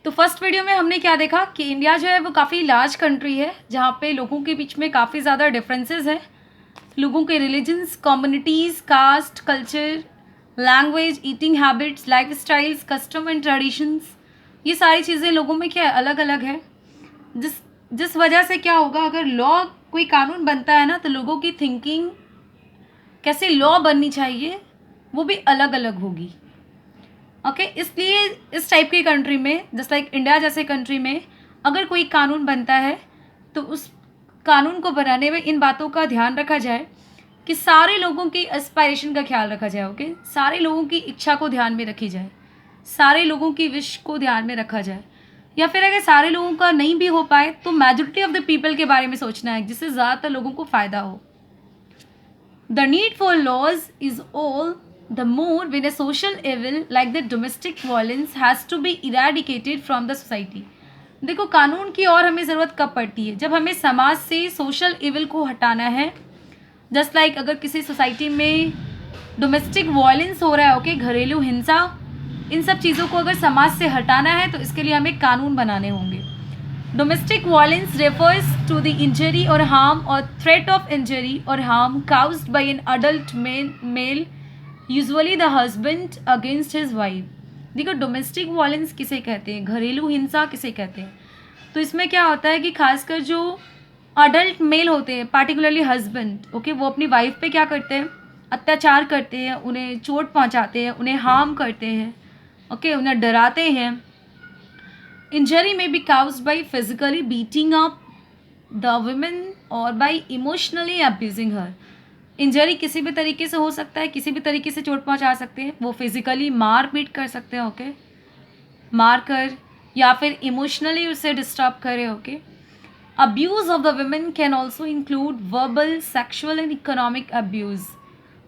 तो first video में हमने क्या देखा कि इंडिया जो है वो काफ़ी लार्ज कंट्री है जहाँ पे लोगों के बीच में काफ़ी ज़्यादा डिफरेंसेस हैं। लोगों के religions, communities, caste, culture, language, eating habits, life styles, custom and traditions, ये सारी चीज़ें लोगों में क्या अलग अलग है। जिस जिस वजह से क्या होगा, अगर लॉ कोई कानून बनता है ना तो लोगों की थिंकिंग कैसे लॉ बननी चाहिए वो भी अलग अलग होगी। ओके इसलिए इस टाइप की कंट्री में, जस्ट लाइक इंडिया जैसे कंट्री में, अगर कोई कानून बनता है तो उस कानून को बनाने में इन बातों का ध्यान रखा जाए कि सारे लोगों की एस्पायरेशन का ख्याल रखा जाए। ओके सारे लोगों की इच्छा को ध्यान में रखी जाए, सारे लोगों की विश को ध्यान में रखा जाए, या फिर अगर सारे लोगों का नहीं भी हो पाए तो मेजॉरिटी ऑफ द पीपल के बारे में सोचना है जिससे ज़्यादातर लोगों को फ़ायदा हो। The need for laws is all the more when a social evil like the domestic violence has to be eradicated from the society. देखो कानून की और हमें ज़रूरत कब पड़ती है, जब हमें समाज से सोशल इविल को हटाना है। जस्ट लाइक अगर किसी सोसाइटी में डोमेस्टिक वायलेंस हो रहा है, ओके घरेलू हिंसा, इन सब चीज़ों को अगर समाज से हटाना है तो इसके लिए हमें कानून बनाने होंगे। Domestic violence refers to the injury or harm or threat of injury or harm caused by an adult male, usually the husband, against his wife. देखो डोमेस्टिक वायलेंस किसे कहते हैं, घरेलू हिंसा किसे कहते हैं। तो इसमें क्या होता है कि खासकर जो अडल्ट मेल होते हैं, पार्टिकुलरली हस्बैंड, ओके वो अपनी वाइफ पे क्या करते हैं, अत्याचार करते हैं, उन्हें चोट पहुंचाते हैं, उन्हें हार्म करते हैं, ओके उन्हें डराते हैं। Injury may be caused by physically beating up the woman or by emotionally abusing her. Injury किसी भी तरीके से हो सकता है, किसी भी तरीके से चोट पहुंचा सकते हैं। वो फिजिकली मार पीट कर सकते हैं, ओके मार कर, या फिर इमोशनली उसे डिस्टर्ब करे, okay. Abuse of the women can also include verbal, sexual and economic abuse.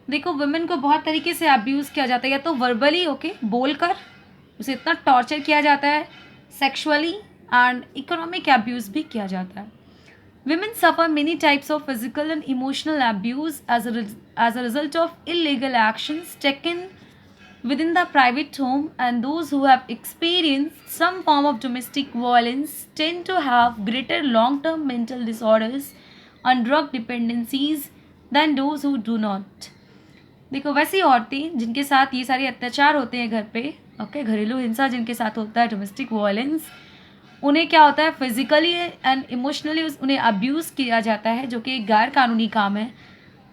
देखो वुमेन को बहुत तरीके से अब्यूज़ किया जाता है, या तो वर्बली, ओके बोल कर उसे इतना टॉर्चर किया जाता है, सेक्शुअली एंड इकोनॉमिक अब्यूज़ भी किया जाता है। Women suffer many types of physical and emotional abuse as a result of illegal actions taken within the private home, and those who have experienced some form of domestic violence tend to have greater long-term mental disorders and drug dependencies than those who do not. देखो वैसी औरतें जिनके साथ ये सारे अत्याचार होते हैं घर पे, ओके घरेलू हिंसा जिनके साथ होता है, डोमेस्टिक वायलेंस, उन्हें क्या होता है फिजिकली एंड इमोशनली उन्हें अब्यूज़ किया जाता है, जो कि एक गैर कानूनी काम है,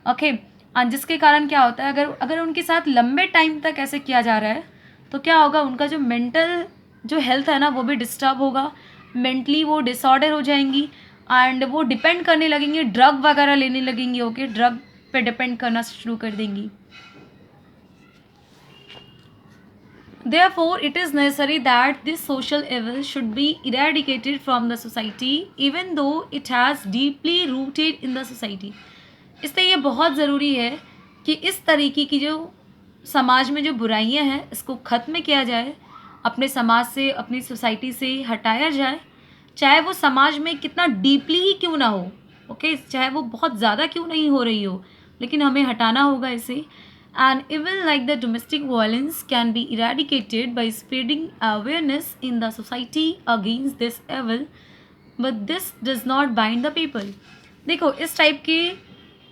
ओके और जिसके कारण क्या होता है, अगर उनके साथ लंबे टाइम तक ऐसे किया जा रहा है तो क्या होगा, उनका जो मेंटल जो हेल्थ है ना वो भी डिस्टर्ब होगा, मेंटली वो डिसऑर्डर हो जाएंगी एंड वो डिपेंड करने लगेंगी, ड्रग वगैरह लेने लगेंगी, ओके ड्रग पे डिपेंड करना शुरू कर देंगी। Therefore, it is necessary that this social evil should be eradicated from the society, even though it has deeply rooted in the society. इसलिए ये बहुत ज़रूरी है कि इस तरीके की जो समाज में जो बुराइयां हैं इसको ख़त्म किया जाए, अपने समाज से, अपनी सोसाइटी से हटाया जाए, चाहे वो समाज में कितना डीपली ही क्यों ना हो, ओके चाहे वो बहुत ज़्यादा क्यों नहीं हो रही हो, लेकिन हमें हटाना होगा इसे। And evil like the domestic violence can be eradicated by spreading awareness in the society against this evil, but this does not bind the people. देखो इस टाइप के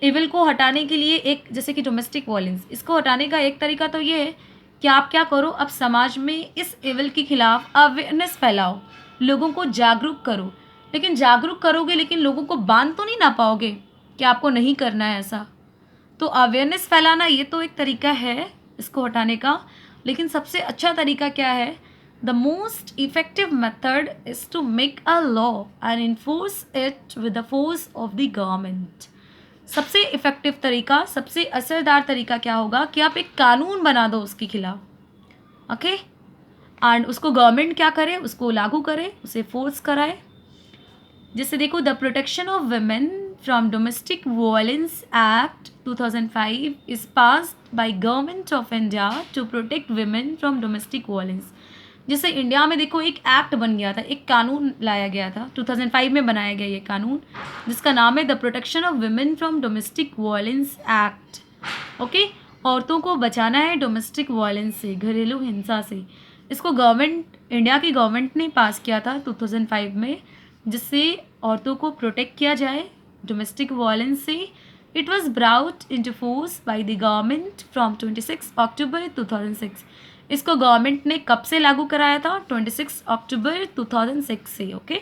इविल को हटाने के लिए एक, जैसे कि डोमेस्टिक वायलेंस, इसको हटाने का एक तरीका तो ये है कि आप क्या करो, अब समाज में इस इविल के खिलाफ अवेयरनेस फैलाओ, लोगों को जागरूक करो। लेकिन जागरूक करोगे लेकिन लोगों को बांध तो नहीं ना पाओगे कि आपको नहीं करना है ऐसा। तो अवेयरनेस फैलाना ये तो एक तरीका है इसको हटाने का, लेकिन सबसे अच्छा तरीका क्या है, the most effective method is to make a law and enforce it with the force of the government. सबसे इफेक्टिव तरीका, सबसे असरदार तरीका क्या होगा कि आप एक कानून बना दो उसके खिलाफ, ओके एंड उसको गवर्नमेंट क्या करे, उसको लागू करे, उसे फोर्स कराए। जैसे देखो the protection of women from domestic violence act 2005 is passed by Government of India to protect women from domestic violence। जैसे इंडिया में देखो एक एक्ट बन गया था, एक कानून लाया गया था, 2005 में बनाया गया ये कानून, जिसका नाम है the protection of women from domestic violence act. Okay औरतों को बचाना है डोमेस्टिक वायलेंस से, घरेलू हिंसा से। इसको गवर्नमेंट, इंडिया की गवर्नमेंट ने पास किया था 2005 में, जिससे औरतों को प्रोटेक्ट किया जाए डोमेस्टिक वायलेंस से। It was brought into force by the government from 26 अक्टूबर 2006। इसको गवर्नमेंट ने कब से लागू कराया था? 26 अक्टूबर 2006 से। ओके।